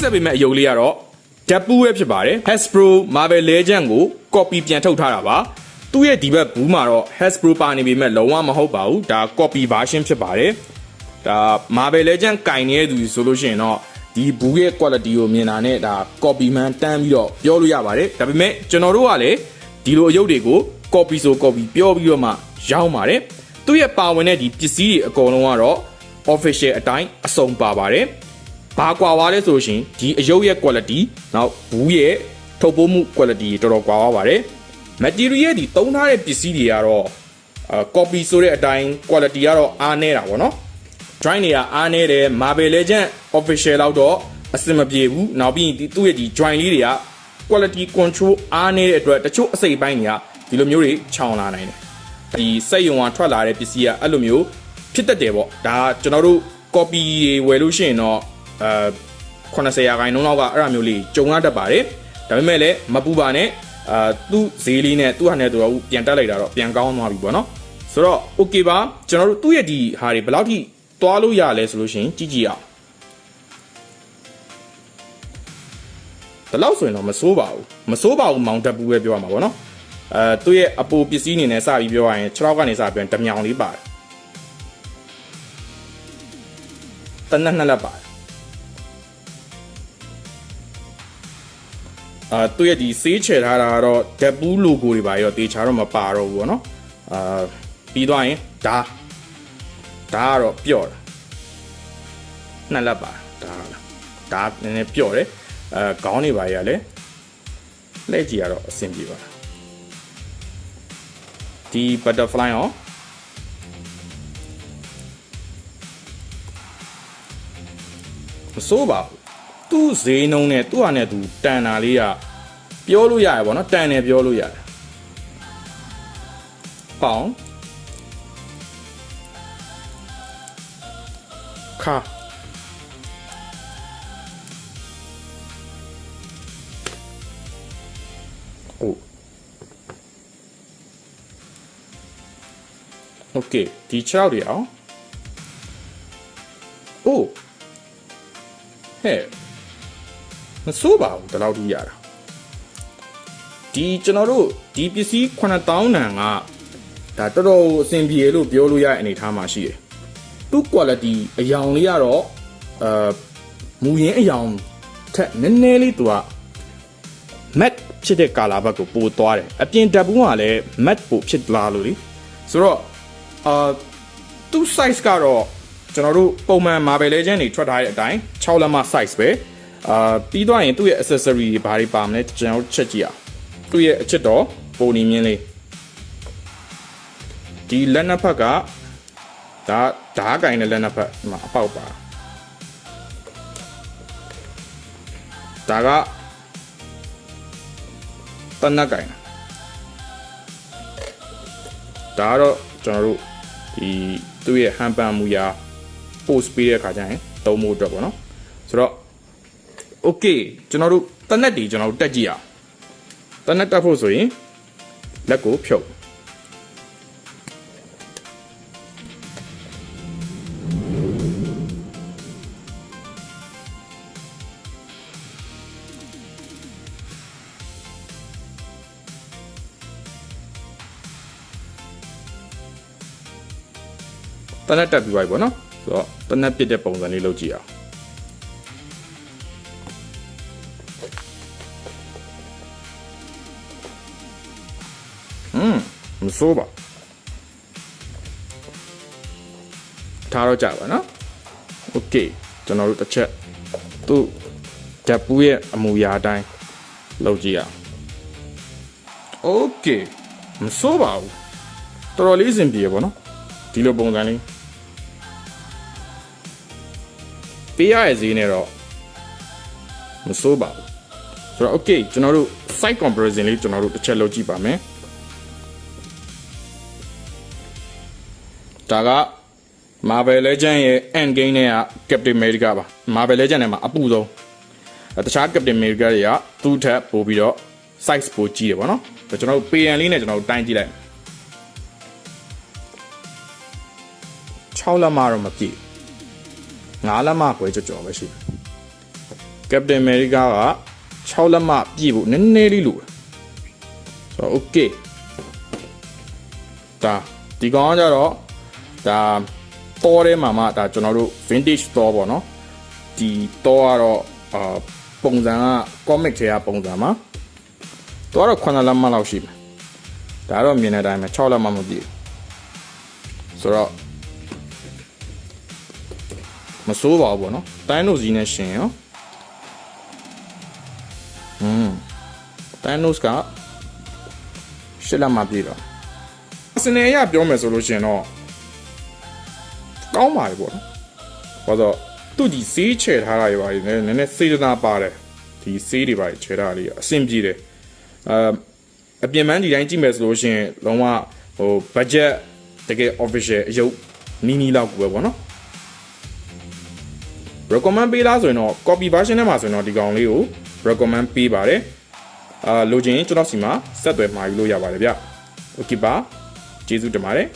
ဆက်ပေးမဲ့အယုတ်လေးကတော့ Deadpool ပဲဖြစ်ပါတယ် Hasbro Marvel Legend ကို copy ပြန်ထုတ်ထားတာပါသူ့ရဲ့ဒီဘက်ဘူးမှာတော့ Hasbro ပါနေပေမဲ့လုံးဝမဟုတ်ပါဘူးဒါ copy version ဖြစ်ပါတယ်ဒါ Marvel Legend ကင်နေတဲ့သူဆိုလို့ရှိရင်တော့ဒီဘူးရဲ့ quality ကိုမြင်တာနဲ့ဒါ copy မှန်တန်းပြီးတော့ပြောလို့ရပါတယ်ဒါပေမဲ့ကျွန်တော်တို့ကလည်းဒီလိုအယုတ်တွေကို copy ဆို copy ပြောပြီးတော့မှရောင်းပါတယ်သူ့ရဲ့ပါဝင်တဲ့ဒီပစ္စည်းတွေအကုန်လုံးကတော့ official အတိုင်းအစုံပါပါတယ်ဘာကွာသွားလဲဆိုလို့ရှိရင်ဒီအယုတ်ရဲ့ quality နောက်ဘူးရဲ့ထုတ်ပိုးမှု quality တော်တော်ကွာသွားပါတယ် material ရဲ့ဒီသုံးထားတဲ့ပစ္စည်းတွေကတော့copy ဆိုတဲ့အတိုင်း quality ကတော့အားနည်းတာပေါ့နော် join တွေကအားနည်းတယ် Marvel Legend official လောက်တော့အဆင်မပြေဘူးနောက်ပြီးသူ့ရဲ့ဒီ join လေးတွေက quality control အားနည်းတဲ့အတွက်တချို့အစိပ်ပိုင်းတွေကဒီလိုမျိုးတွေချောင်လာနိုင်တယ်ဒီစက်ရုံကထွက်လာတဲ့ပစ္စည်းကအဲ့လိုမျိုးဖြစ်တတ်တယ်ပေါ့ဒါကျွန်တော်တို့ copy ဝယ်လို့ရှိရင်တော့80%လောက်ကအဲ့လိုမျိုးလေးကြုံရတတ်ပါတယ်ဒါပေမဲ့လည်းမပူပါနဲ့သူ့ဈေးလေးနဲ့သူ့ဟာနဲ့သူကပြန်တက်လိုက်တာတော့ပြန်ကောင်းသွားပြီပေါ့နော်ဆိုတော့ okay ပါကျွန်တော်တို့သူ့ရဲ့ဒီဟာတွေဘယ်လောက်ထိသွားလို့ရလဲဆိုလို့ရှိရင်ကြည့်ကြည့်အောင်ဒီလောက်ဆိုရင်တော့မစိုးပါဘူးမောင်တက်ဘူးပဲပြောရမှာပေါ့နော်သူ့ရဲ့အပိုပစ္စည်းအနေနဲ့စပြီးပြောရရင်6ကနေစပြီးတမြောင်လေးပါတယ်တနက်နှစ်လက်ပါတယ်သူ့ရဲ့ဒီဆေးချယ်ထားတာကတော့ Deadpool logo တွေပါရောတေချာတော့မပါတော့ဘူးပေါ့နော်ပြီးသွားရင်ဒါကတော့ပျော့တယ်နှစ်လက်ပါဒါနည်းနည်းပျော့တယ်ခေါင်းတွေပါရလဲလှည့်ကြည့်ရတော့အဆင်ပြေပါဒီ butterfly ရောမစိုးပါဘူးသူ့ဈေးနှုန်းနဲ့သူ့ဟာနဲ့သူတန်တာလေးကပြောလို့ရတယ်ပေါ့နော်တန်တယ်ပြောလို့ရတယ်ပေါင်ခါအိုโอเคဒီ6တွေအောင်အိုးဟဲ့မစိုးပါဘူးဒီလောက်ထိရတာဒီကျွန်တော်တို့ဒီပစ္စည်း9000နံကဒါတော်တော်အဆင်ပြေလို့ပြောလို့ရတဲ့အနေထားမှာရှိတယ်သူ့ quality အယောင်လေးကတော့မူရင်းအယောင်ထက်နည်းနည်းလေးသူက matte ဖြစ်တဲ့ color ဘက်ကိုပိုသွားတယ်အပြင်တက်ဘူးကလည်း matte ပိုဖြစ်လာလို့လေဆိုတော့သူ့ size ကတော့ကျွန်တော်တို့ပုံမှန် Marvel Legend တွေထွက်ထားတဲ့အတိုင်း6လက်မ size ပဲပြီးသွားရင်သူ့ရဲ့ accessory တွေဘာတွေပါမလဲကျွန်တော်ချက်ကြည့်အောင်သူ့ရဲ့အချစ်တော်ပုံနေမြင်းလေးဒီလက်နှစ်ဖက်ကဒါဓာတ်ကင်တဲ့လက်နှစ်ဖက်ဒီမှာအပေါက်ပါဒါကတနက်ကင်ဒါတော့ကျွန်တော်တို့ဒီသူ့ရဲ့ဟန်ပန်မူရာ post ပေးတဲ့အခါကျရင်သုံးဖို့အတွက်ပေါ့နော်ဆိုတော့ okay ကျွန်တော်တို့တနက်တွေကျွန်တော်တို့တက်ကြည့်အောင်တနက်တက်ဖို့ဆိုရင်လက်ကိုဖြုတ်တနက်တက်ပြီးပါပြီပေါ့နော်ဆိုတော့တနက်ပြစ်တဲ့ပုံစံလေးလုပ်ကြည့်အောင်မစိုးပါထားတော့ကြပါနော်โอเคကျွန်တော်တို့တစ်ချက်သူ့ဓာတ်ပူးရဲ့အမူအရာအတိုင်းလုပ်ကြည့်အောင်โอเคမစိုးပါဘူးတော်တော်လေးအဆင်ပြေပေါ့နော်ဒီလိုပုံစံလေးပေးရရဲ့ဈေးနဲ့တော့မစိုးပါဘူးဆိုတော့ okay ကျွန်တော်တို့ site comparison လေးကျွန်တော်တို့တစ်ချက်လုပ်ကြည့်ပါမယ်ဒါက Marvel Legend ရဲ့ end game နဲ့က Captain America ပါ Marvel Legend နဲ့မှာအပူဆုံးတခြား Captain America တွေကသူ့ထက်ပိုပြီးတော့ size ပိုကြီးတယ်ပေါ့နော်ကျွန်တော်တို့ PN လေးနဲ့ကျွန်တော်တို့တိုင်းကြည့်လိုက်6လက်မတော့မပြည့်9လက်မခွဲကြော်ပဲရှိတယ် Captain America က6လက်မပြည့်ဖို့နည်းနည်းလေးလိုဆိုတော့ okay ဒါဒီကောင်ကကြတော့ဒါတော်ထဲမှာမှဒါကျွန်တော်တို့ vintage store ပေါ့နော်ဒီတော့ကတော့ပုံစံက comic ထဲကပုံစံမှာတော့9လက်မလောက်ရှိမယ်ဒါတော့မြင်တဲ့အတိုင်းပဲ6လက်မမပြည့်ဆိုတော့မစိုးပါဘူးပေါ့နော်တိုင်းနိုစီနဲ့ရှင်ရောတိုင်းနိုစ်ကရှစ်လက်မပြည့်တော့စနေရပြောမယ်ဆိုလို့ရှင်တော့ကောင်းပါလေပေါ့နော်ဘာလို့သူဒီစေးချဲထားတာတွေပါနည်းနည်းစေတနာပါတယ်ဒီစေးတွေပါချဲထားတာလေးအဆင်ပြေတယ်အပြင်ပန်းဒီတိုင်းကြည့်မယ်ဆိုလို့ရှင်လုံးဝbudget တကယ် official အယုတ်နီးလောက်ကိုပဲပေါ့နော် recommend ပေးလားဆိုရင်တော့ copy version ထဲမှာဆိုရင်တော့ဒီကောင်လေးကို recommend ပေးပါတယ်လိုချင်ကျွန်တော်စီမှာဆက်သွယ်မှာယူလို့ရပါတယ်ဗျ okay ပါကျေးဇူးတင်ပါတယ်